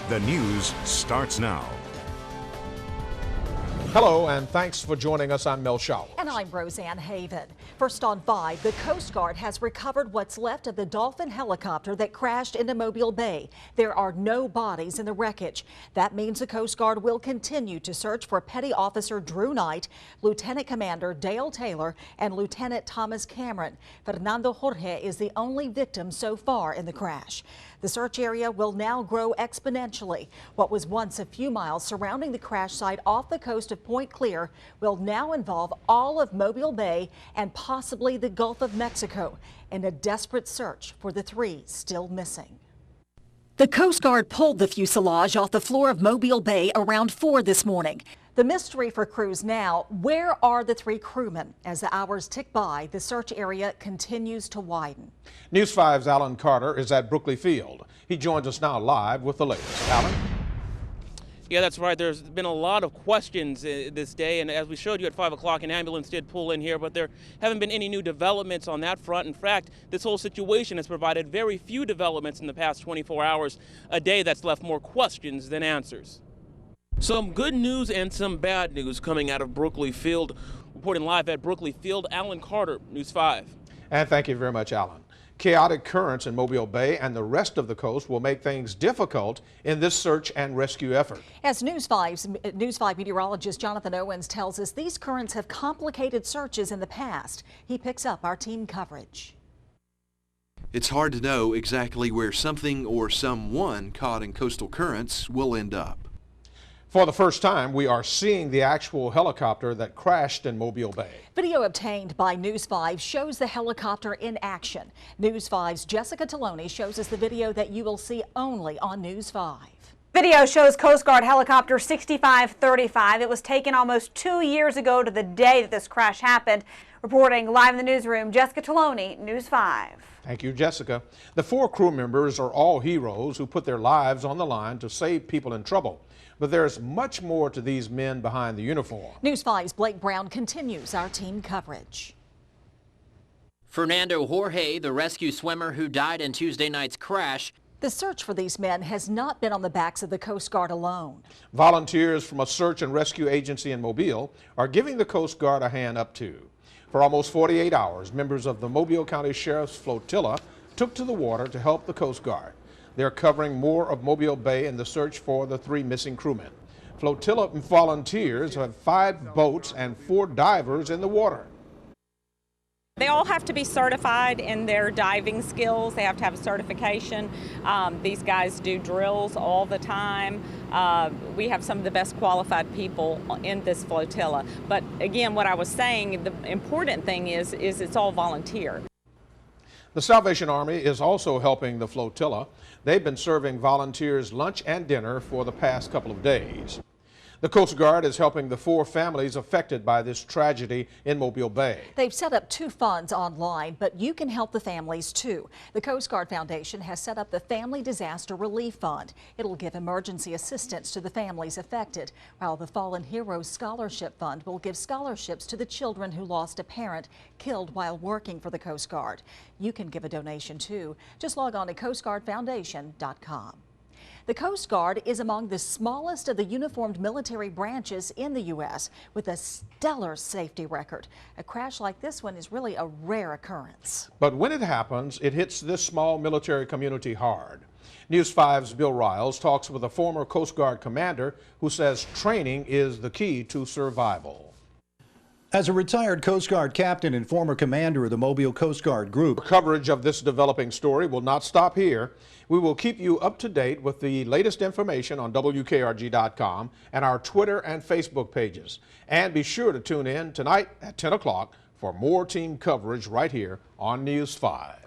The news starts now. Hello, and thanks for joining us. I'm Mel Shaw. And I'm Roseanne Haven. First on 5, the Coast Guard has recovered what's left of the Dolphin helicopter that crashed into Mobile Bay. There are no bodies in the wreckage. That means the Coast Guard will continue to search for Petty Officer Drew Knight, Lieutenant Commander Dale Taylor, and Lieutenant Thomas Cameron. Fernando Jorge is the only victim so far in the crash. The search area will now grow exponentially. What was once a few miles surrounding the crash site off the coast of Point Clear will now involve all of Mobile Bay and possibly the Gulf of Mexico in a desperate search for the 3 still missing. The Coast Guard pulled the fuselage off the floor of Mobile Bay around 4 this morning. The mystery for crews now, where are the 3 crewmen? As the hours tick by, the search area continues to widen. News 5's Alan Carter is at Brookley Field. He joins us now live with the latest. Alan? Yeah, that's right. There's been a lot of questions this day, and as we showed you at 5 o'clock, an ambulance did pull in here, but there haven't been any new developments on that front. In fact, this whole situation has provided very few developments in the past 24 hours, a day that's left more questions than answers. Some good news and some bad news coming out of Brookley Field. Reporting live at Brookley Field, Alan Carter, News 5. And thank you very much, Alan. Chaotic currents in Mobile Bay and the rest of the coast will make things difficult in this search and rescue effort. As News 5 meteorologist Jonathan Owens tells us, these currents have complicated searches in the past. He picks up our team coverage. It's hard to know exactly where something or someone caught in coastal currents will end up. For the first time, we are seeing the actual helicopter that crashed in Mobile Bay. Video obtained by News 5 shows the helicopter in action. News 5's Jessica Taloni shows us the video that you will see only on News 5. Video shows Coast Guard helicopter 6535. It was taken almost 2 years ago to the day that this crash happened. Reporting live in the newsroom, Jessica Taloni, News 5. Thank you, Jessica. The 4 crew members are all heroes who put their lives on the line to save people in trouble. But there's much more to these men behind the uniform. News 5's Blake Brown continues our team coverage. Fernando Jorge, the rescue swimmer who died in Tuesday night's crash. The search for these men has not been on the backs of the Coast Guard alone. Volunteers from a search and rescue agency in Mobile are giving the Coast Guard a hand up too. For almost 48 hours, members of the Mobile County Sheriff's flotilla took to the water to help the Coast Guard. They're covering more of Mobile Bay in the search for the 3 missing crewmen. Flotilla volunteers have 5 boats and 4 divers in the water. They all have to be certified in their diving skills. They have to have a certification. These guys do drills all the time. We have some of the best qualified people in this flotilla. But again, what I was saying, the important thing is it's all volunteer. The Salvation Army is also helping the flotilla. They've been serving volunteers lunch and dinner for the past couple of days. The Coast Guard is helping the 4 families affected by this tragedy in Mobile Bay. They've set up 2 funds online, but you can help the families too. The Coast Guard Foundation has set up the Family Disaster Relief Fund. It'll give emergency assistance to the families affected, while the Fallen Heroes Scholarship Fund will give scholarships to the children who lost a parent killed while working for the Coast Guard. You can give a donation too. Just log on to coastguardfoundation.com. The Coast Guard is among the smallest of the uniformed military branches in the U.S. with a stellar safety record. A crash like this one is really a rare occurrence. But when it happens, it hits this small military community hard. News 5's Bill Riles talks with a former Coast Guard commander who says training is the key to survival. As a retired Coast Guard captain and former commander of the Mobile Coast Guard Group. Coverage of this developing story will not stop here. We will keep you up to date with the latest information on WKRG.com and our Twitter and Facebook pages. And be sure to tune in tonight at 10 o'clock for more team coverage right here on News 5.